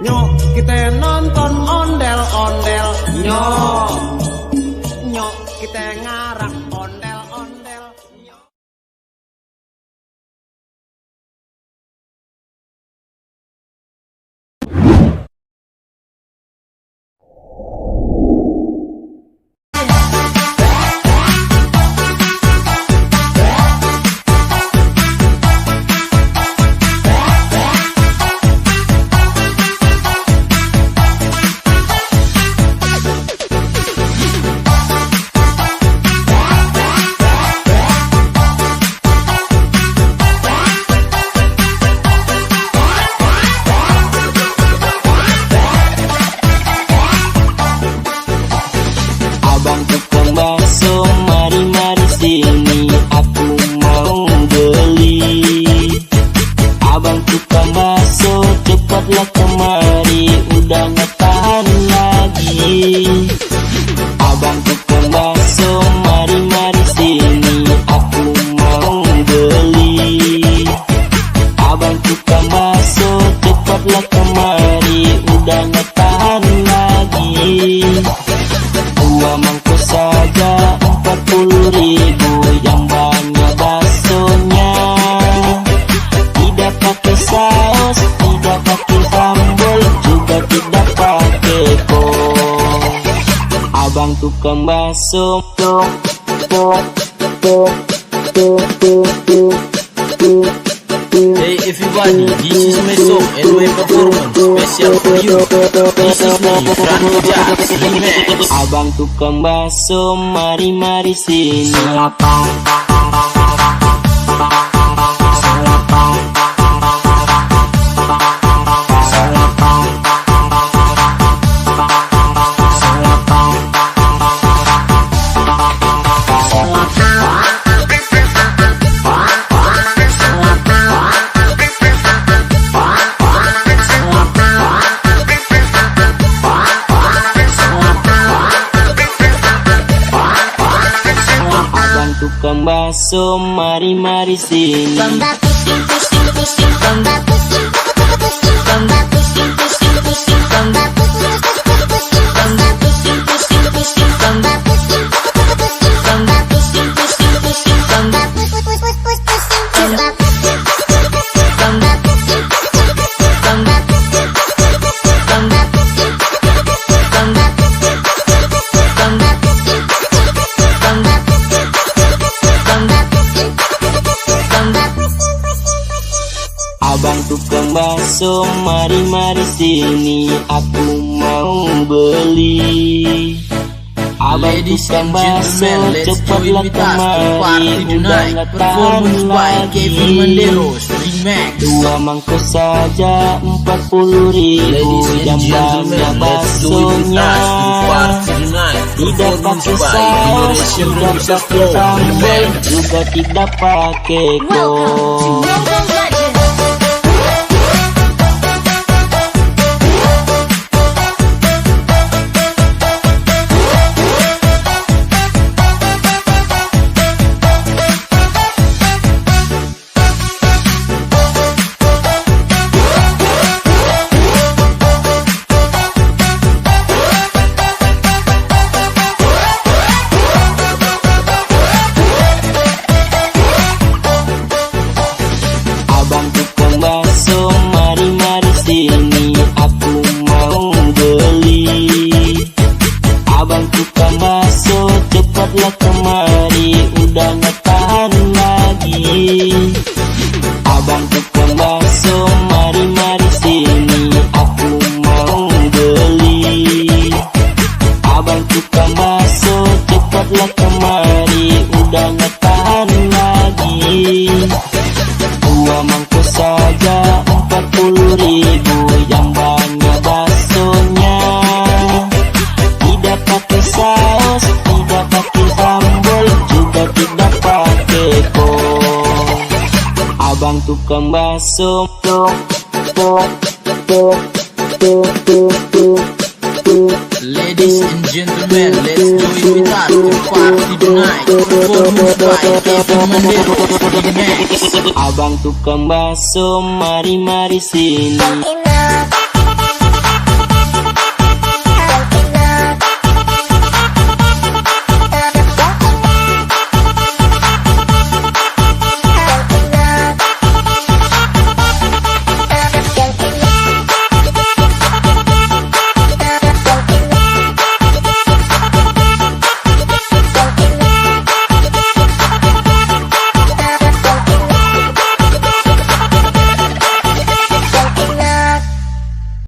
Nyok kita nonton ondel-ondel. Nyok nyok kita ngarak ondel-ondel. Abang tukang bakso, mari-mari sini, aku mau beli. Abang tukang bakso, cepatlah kemari, udah gak tahan lagi. Abang tukang bakso, mari-mari sini, aku mau beli. Abang tukang bakso, cepatlah kemari, udah gak tahan lagi. Dua mangkok saja 40.000, yang banyak baksonya. Tidak pakai saus, tidak pakai sambal, juga tidak pakai kol. Abang tukang bakso, Hey everybody, this is my song and my performance special for you. This is me, Franco Jax Remix. Abang tukang bakso, mari-mari sini. Tukang bakso, mari-mari sini. Bamba pusing pusing pusing, bamba pusing pusing, bamba pusing pusing pusing, bamba pusing pusing, bamba pusing pusing pusing, bamba pusing pusing, bamba pusing pusing pusing, bamba pusing pusing pusing, bamba pusing, bamba pusing, bamba pusing, bamba pusing, bamba pusing, bamba pusing, bamba pusing. Abang tukang bakso, mari-mari sini, aku mau beli. Abang tukang bakso, cepatlah kemari, udah gak tahan lagi. Dua mangkok saja 40.000, yang banyak baksonya. Tidak pakai saus, tidak pakai sambal, juga tidak pakai kol. Abang tukang bakso, mari-mari sini, aku mau beli. Abang tukang bakso, cepatlah kemari, udah gak tahan lagi. Abang tukang bakso, mari-mari sini, aku mau beli. Abang tukang bakso, cepatlah kemari, udah gak tahan lagi. Dua mangkok saja 40.000, yang banyak baksonya. Tidak pakai saus, tidak pakai sambal, juga tidak pakai kol. Abang tukang bakso, Ladies and gentlemen, let's join with us to party tonight. Performance by Kevin Manderos Remix. Abang tukang bakso, mari-mari sini.